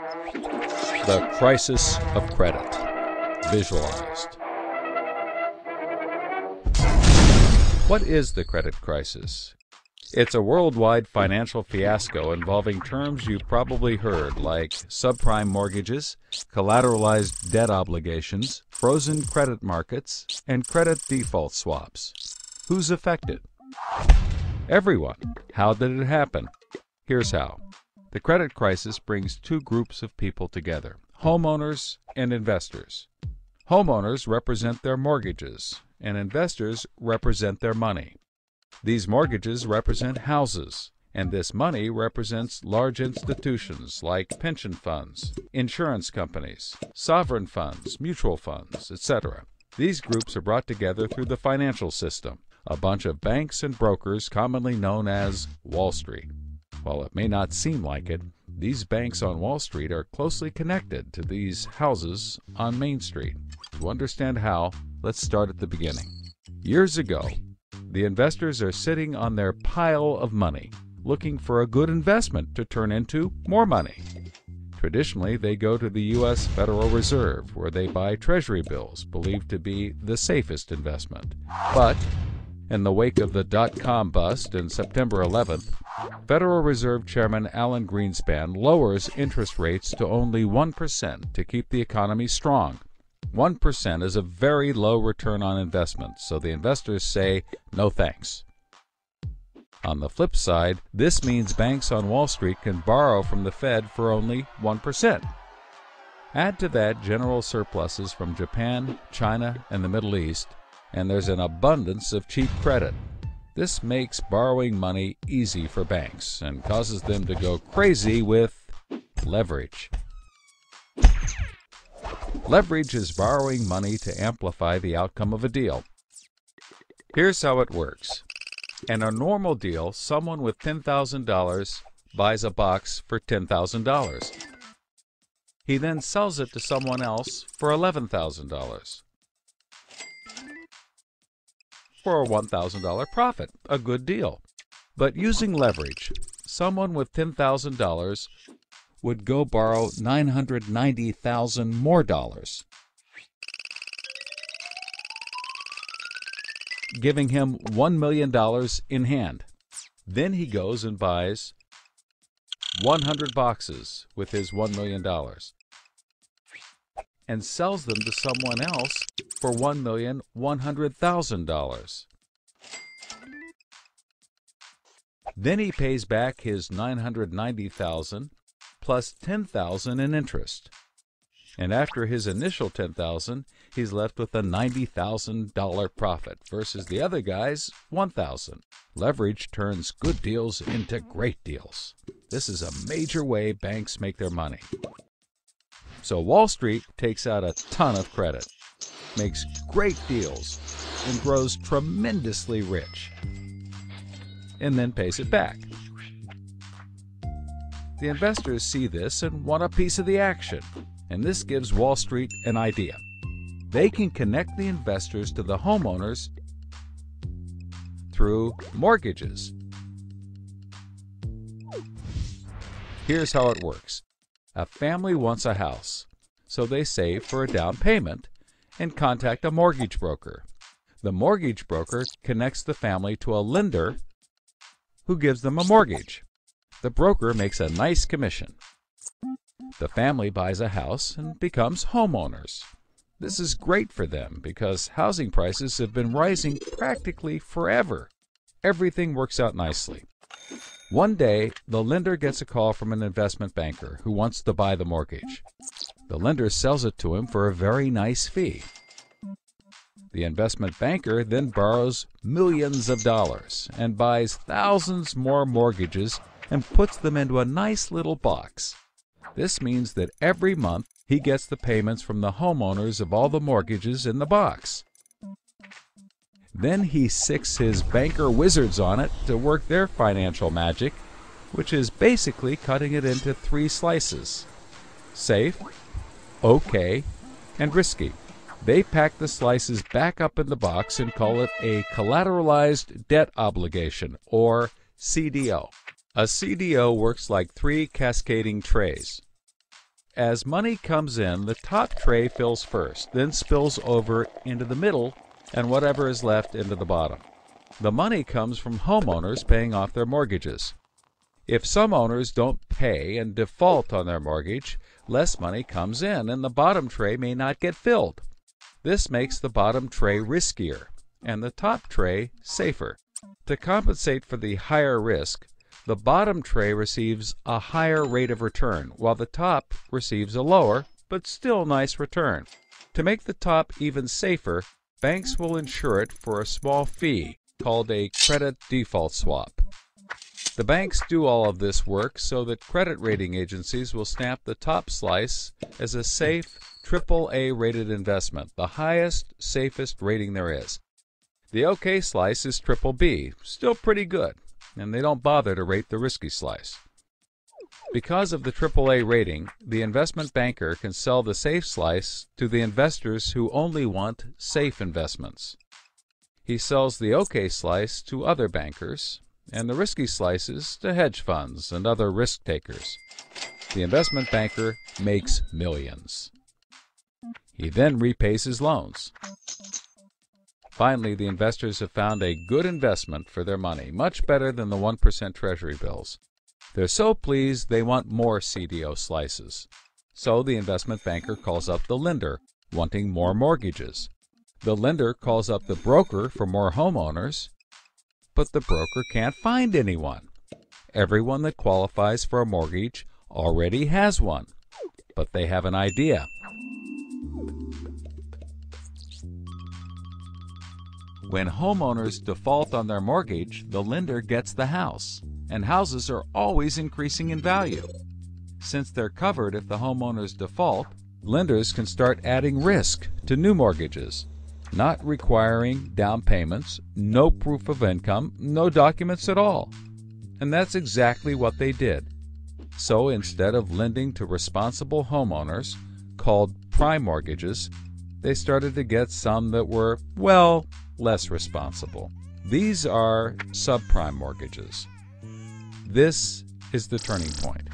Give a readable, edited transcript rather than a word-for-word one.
The crisis of credit, visualized. What is the credit crisis? It's a worldwide financial fiasco involving terms you've probably heard like subprime mortgages, collateralized debt obligations, frozen credit markets, and credit default swaps. Who's affected? Everyone. How did it happen? Here's how. The credit crisis brings two groups of people together, homeowners and investors. Homeowners represent their mortgages, and investors represent their money. These mortgages represent houses, and this money represents large institutions like pension funds, insurance companies, sovereign funds, mutual funds, etc. These groups are brought together through the financial system, a bunch of banks and brokers commonly known as Wall Street. While it may not seem like it, these banks on Wall Street are closely connected to these houses on Main Street. To understand how, let's start at the beginning. Years ago, the investors are sitting on their pile of money, looking for a good investment to turn into more money. Traditionally, they go to the U.S. Federal Reserve, where they buy Treasury bills, believed to be the safest investment. But in the wake of the dot-com bust in September 11th, Federal Reserve Chairman Alan Greenspan lowers interest rates to only 1% to keep the economy strong. 1% is a very low return on investment, so the investors say, no thanks. On the flip side, this means banks on Wall Street can borrow from the Fed for only 1%. Add to that general surpluses from Japan, China, and the Middle East, and there's an abundance of cheap credit. This makes borrowing money easy for banks and causes them to go crazy with leverage. Leverage is borrowing money to amplify the outcome of a deal. Here's how it works. In a normal deal, someone with $10,000 buys a box for $10,000. He then sells it to someone else for $11,000. For a $1,000 profit, a good deal. But using leverage, someone with $10,000 would go borrow $990,000 more dollars, giving him $1 million in hand. Then he goes and buys 100 boxes with his $1 million and sells them to someone else for $1,100,000. Then he pays back his $990,000 plus $10,000 in interest. And after his initial $10,000, he's left with a $90,000 profit versus the other guy's $1,000. Leverage turns good deals into great deals. This is a major way banks make their money. So Wall Street takes out a ton of credit, makes great deals, and grows tremendously rich, and then pays it back. The investors see this and want a piece of the action, and this gives Wall Street an idea. They can connect the investors to the homeowners through mortgages. Here's how it works. A family wants a house, so they save for a down payment and contact a mortgage broker. The mortgage broker connects the family to a lender who gives them a mortgage. The broker makes a nice commission. The family buys a house and becomes homeowners. This is great for them because housing prices have been rising practically forever. Everything works out nicely. One day, the lender gets a call from an investment banker who wants to buy the mortgage. The lender sells it to him for a very nice fee. The investment banker then borrows millions of dollars and buys thousands more mortgages and puts them into a nice little box. This means that every month he gets the payments from the homeowners of all the mortgages in the box. Then he sicks his banker wizards on it to work their financial magic, which is basically cutting it into 3 slices: safe, okay, and risky. They pack the slices back up in the box and call it a collateralized debt obligation, or CDO. A CDO works like 3 cascading trays. As money comes in, the top tray fills first, then spills over into the middle, and whatever is left into the bottom. The money comes from homeowners paying off their mortgages. If some owners don't pay and default on their mortgage, less money comes in and the bottom tray may not get filled. This makes the bottom tray riskier and the top tray safer. To compensate for the higher risk, the bottom tray receives a higher rate of return, while the top receives a lower, but still nice return. To make the top even safer, banks will insure it for a small fee called a credit default swap. The banks do all of this work so that credit rating agencies will stamp the top slice as a safe, AAA rated investment, the highest, safest rating there is. The OK slice is BBB, still pretty good, and they don't bother to rate the risky slice. Because of the AAA rating, the investment banker can sell the safe slice to the investors who only want safe investments. He sells the OK slice to other bankers, and the risky slices to hedge funds and other risk takers. The investment banker makes millions. He then repays his loans. Finally, the investors have found a good investment for their money, much better than the 1% Treasury bills. They're so pleased they want more CDO slices. So the investment banker calls up the lender, wanting more mortgages. The lender calls up the broker for more homeowners, but the broker can't find anyone. Everyone that qualifies for a mortgage already has one, but they have an idea. When homeowners default on their mortgage, the lender gets the house, and houses are always increasing in value. Since they're covered if the homeowners default, lenders can start adding risk to new mortgages, not requiring down payments, no proof of income, no documents at all. And that's exactly what they did. So instead of lending to responsible homeowners, called prime mortgages, they started to get some that were, well, less responsible. These are subprime mortgages. This is the turning point.